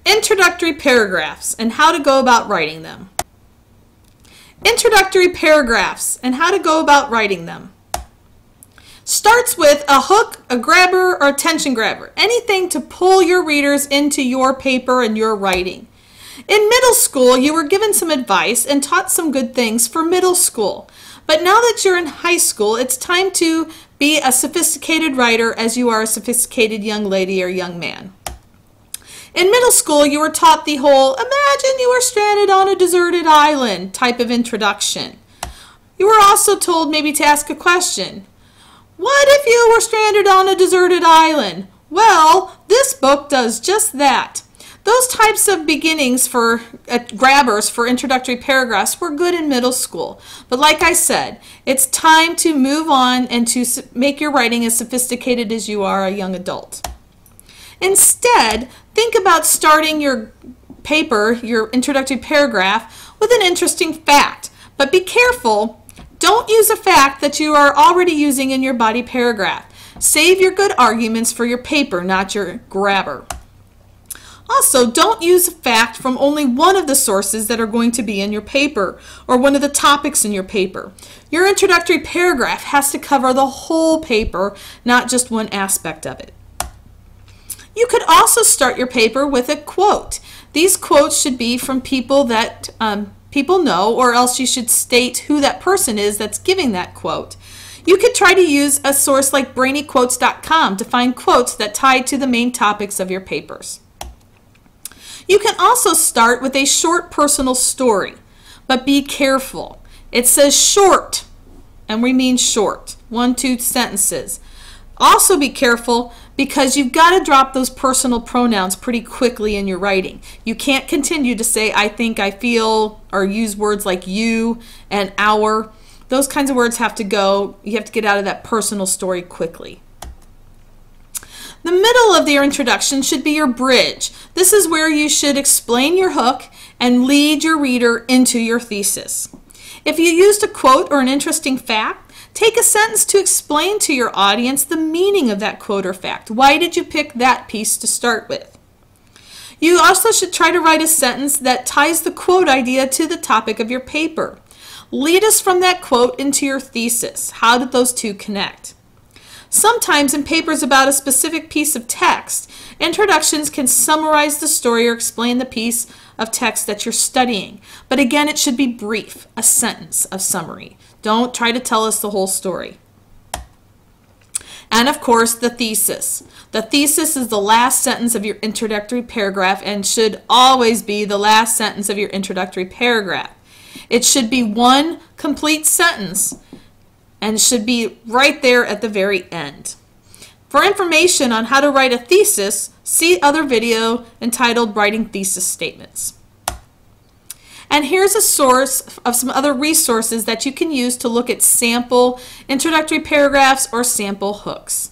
Introductory paragraphs and how to go about writing them. Introductory paragraphs and how to go about writing them. Starts with a hook, a grabber, or attention grabber. Anything to pull your readers into your paper and your writing. In middle school, you were given some advice and taught some good things for middle school. But now that you're in high school, it's time to be a sophisticated writer as you are a sophisticated young lady or young man. In middle school, you were taught the whole "imagine you were stranded on a deserted island" type of introduction. You were also told maybe to ask a question. What if you were stranded on a deserted island? Well, this book does just that. Those types of beginnings for grabbers for introductory paragraphs were good in middle school. But like I said, it's time to move on and to make your writing as sophisticated as you are a young adult. Instead, think about starting your paper, your introductory paragraph, with an interesting fact. But be careful, don't use a fact that you are already using in your body paragraph. Save your good arguments for your paper, not your grabber. Also, don't use a fact from only one of the sources that are going to be in your paper or one of the topics in your paper. Your introductory paragraph has to cover the whole paper, not just one aspect of it. You could also start your paper with a quote. These quotes should be from people that people know, or else you should state who that person is that's giving that quote. You could try to use a source like brainyquotes.com to find quotes that tie to the main topics of your papers. You can also start with a short personal story, but be careful. It says short, and we mean short, 1-2 sentences. Also be careful because you've got to drop those personal pronouns pretty quickly in your writing. You can't continue to say I think, I feel, or use words like you and our. Those kinds of words have to go. You have to get out of that personal story quickly. The middle of your introduction should be your bridge. This is where you should explain your hook and lead your reader into your thesis. If you used a quote or an interesting fact, take a sentence to explain to your audience the meaning of that quote or fact. Why did you pick that piece to start with? You also should try to write a sentence that ties the quote idea to the topic of your paper. Lead us from that quote into your thesis. How did those two connect? Sometimes in papers about a specific piece of text, introductions can summarize the story or explain the piece of text that you're studying. But again, it should be brief, a sentence of summary. Don't try to tell us the whole story. And of course, the thesis. The thesis is the last sentence of your introductory paragraph and should always be the last sentence of your introductory paragraph. It should be one complete sentence and should be right there at the very end. For information on how to write a thesis, see other video entitled Writing Thesis Statements. And here's a source of some other resources that you can use to look at sample introductory paragraphs or sample hooks.